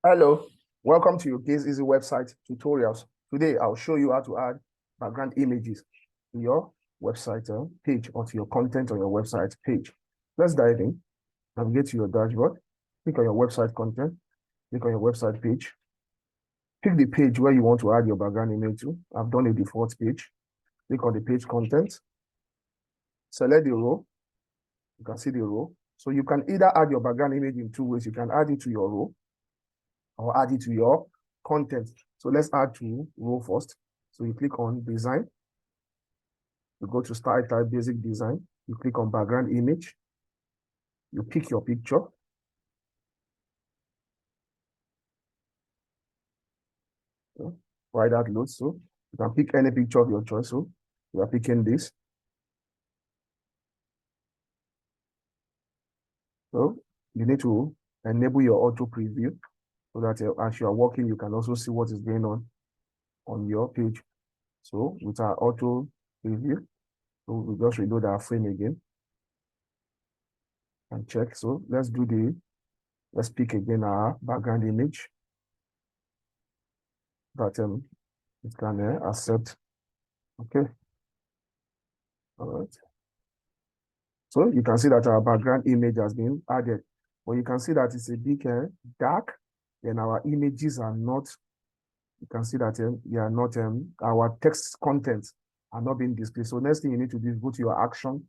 Hello, welcome to your Gaze Easy website tutorials. Today, I'll show you how to add background images to your website page or to your content on your website page. Let's dive in. Navigate to your dashboard. Click on your website content. Click on your website page. Pick the page where you want to add your background image to. I've done a default page. Click on the page content. Select the row. You can see the row. So you can either add your background image in two ways. You can add it to your row or add it to your content. So let's add to row first. So you click on design. You go to style type basic design. You click on background image. You pick your picture. So, while that loads, so you can pick any picture of your choice. So we are picking this. So you need to enable your auto preview so that as you are working, you can also see what is going on your page. So with our auto preview, so we just reload our frame again and check. So let's pick again our background image that it can accept. Okay. All right. So you can see that our background image has been added, but you can see that it's a bit dark. Then our images are not. You can see that they are not. Our text content are not being displayed. So next thing you need to do is go to your action,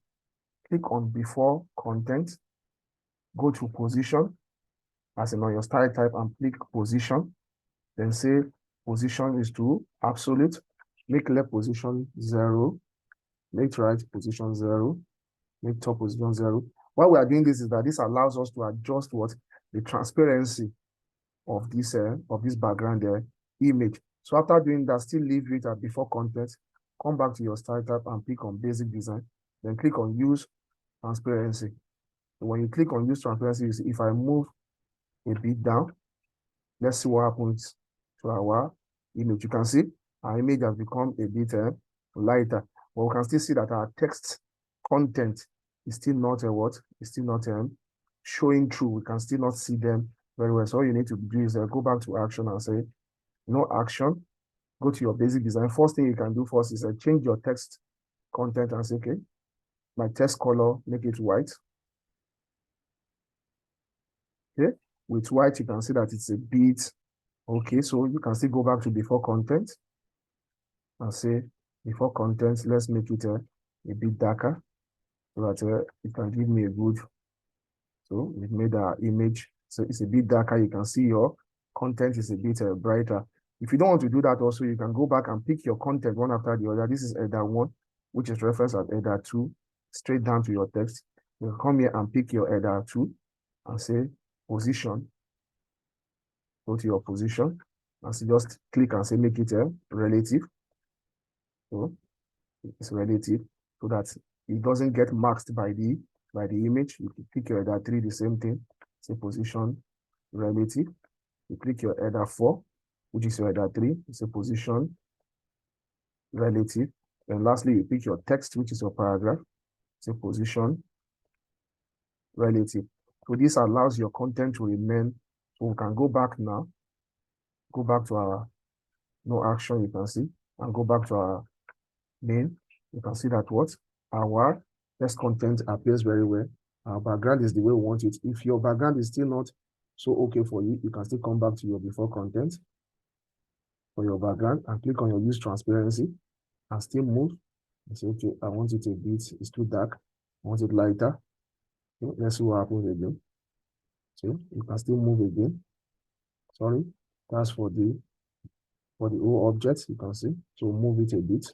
click on before content, go to position, as in on your style type, and click position. Then say position is to absolute. Make left position 0. Make right position 0. Make top position 0. Why we are doing this is that this allows us to adjust the transparency of this background image. So after doing that, still leave it at before content. Come back to your style type and click on basic design. Then click on use transparency. So when you click on use transparency, you see if I move a bit down, let's see what happens to our image. You can see our image has become a bit lighter, but we can still see that our text content is still not It's still not showing through. We can still not see them very well. So all you need to do is go back to action and say, no action. Go to your basic design. First thing you can do first is change your text content and say, okay, my text color, make it white. Okay, with white, you can see that it's a bit okay. So you can still go back to before content and say before content, let's make it a bit darker so that it can give me a good. So we've made our image so it's a bit darker. You can see your content is a bit brighter. If you don't want to do that, also you can go back and pick your content one after the other. This is header 1, which is referenced at header 2, straight down to your text. You come here and pick your header 2 and say position. Go to your position and so just click and say make it relative. So it's relative so that it doesn't get masked by the image. You click your header 3, the same thing. Say position relative. You click your header 4, which is your header 3. It's a position relative. And lastly, you pick your text, which is your paragraph. It's a position relative. So this allows your content to remain. So we can go back now. Go back to our no action, you can see, and go back to our main. You can see that our text content appears very well. Our background is the way we want it. If your background is still not so okay for you, you can still come back to your before content for your background and click on your use transparency and still move and say, okay, I want it a bit, it's too dark. I want it lighter. Okay, let's see what happens again. So you can still move again. Sorry, that's for the whole object, you can see. So move it a bit.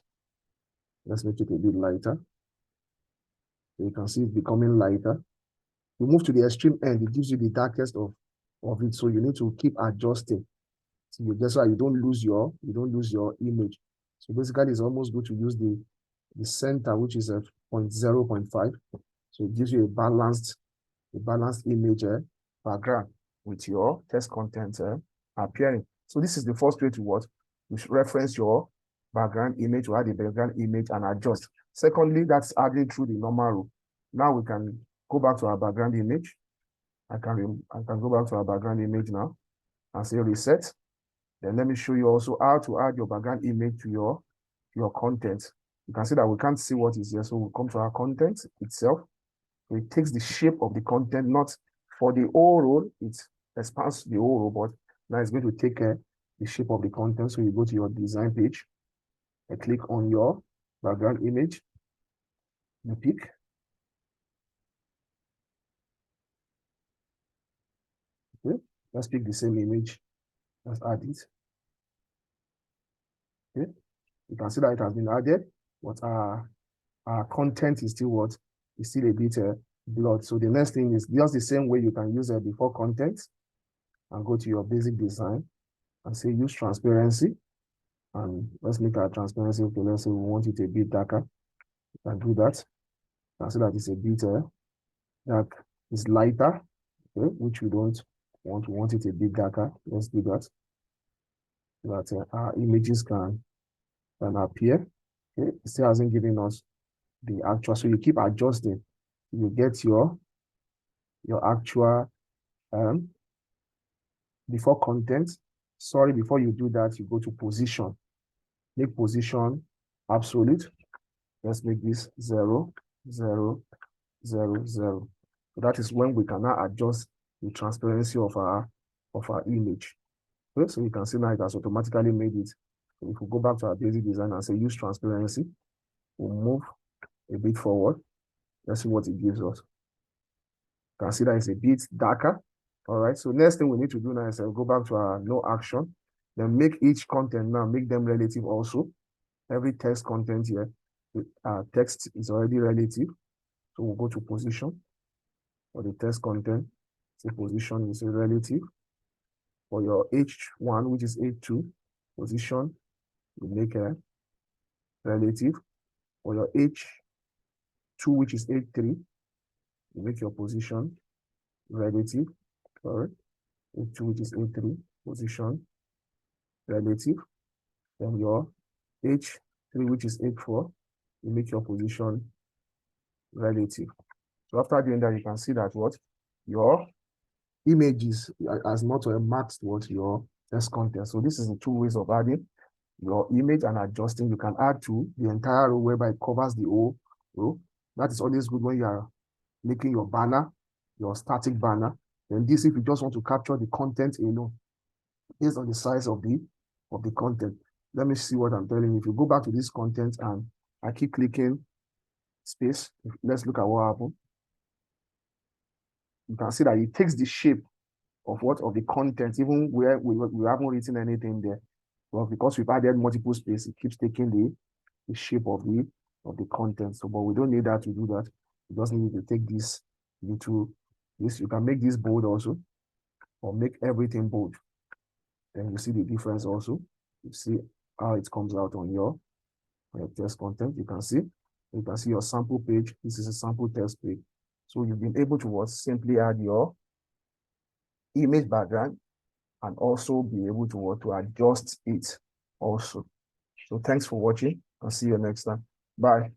Let's make it a bit lighter. So you can see it becoming lighter. You move to the extreme end, it gives you the darkest of it. So you need to keep adjusting. So that's why you don't lose your image. So basically, it's almost good to use the center, which is a 0.5. So it gives you a balanced image background with your text content appearing. So this is the first way to you should reference your background image or add the background image and adjust. Secondly, that's adding through the normal rule. Now we can go back to our background image. I can go back to our background image now and say reset. Then let me show you also how to add your background image to your content. You can see that we can't see what is here. So we'll come to our content itself. So it takes the shape of the content, not for the whole role, it expands the whole role, but now it's going to take the shape of the content. So you go to your design page and click on your background image. You pick. Okay, let's pick the same image. Let's add it. Okay, you can see that it has been added, but our content is still what? It's still a bit blurred. So the next thing is just the same way you can use a before content and go to your basic design and say use transparency. And let's make our transparency, okay, let's say we want it a bit darker. You can do that. You can see that it's a bit dark, it's lighter, okay, which we don't want. We want it a bit darker. Let's do that. So that our images can appear. Okay, it still hasn't given us the actual, so you keep adjusting. You get your actual before content. Sorry, before you do that, you go to position. Make position absolute. Let's make this 0, 0, 0, 0. So that is when we can now adjust the transparency of our image. Okay, so you can see now it has automatically made it. So if we go back to our basic design and say use transparency, we'll move a bit forward. Let's see what it gives us. You can see that it's a bit darker. All right, so next thing we need to do now is go back to our no action. Then make each content now, make them relative also. Every text content here, text is already relative. So we'll go to position for the text content. So position is a relative. For your H1, which is H2, position, you make a relative. For your H2, which is H3, you make your position relative. All right, H2, which is H3, position relative. Then your H3, which is H4, you make your position relative. So after doing that, you can see that what your images has not matched what your text content. So this is the two ways of adding your image and adjusting. You can add to the entire row whereby it covers the whole row. That is always good when you are making your banner, your static banner. Then this, if you just want to capture the content alone, based on the size of the content. Let me see what I'm telling you. If you go back to this content and I keep clicking space, let's look at what happened. You can see that it takes the shape of the content, even where we haven't written anything there. Well, because we've added multiple space, it keeps taking the shape of the content. So, but we don't need that to do that. You just need to take this into this. You can make this bold also, or make everything bold. Then you see the difference also. You see how it comes out on your text content. You can see your sample page. This is a sample text page. So you've been able to simply add your image background and also be able to adjust it also. So thanks for watching. I'll see you next time. Bye.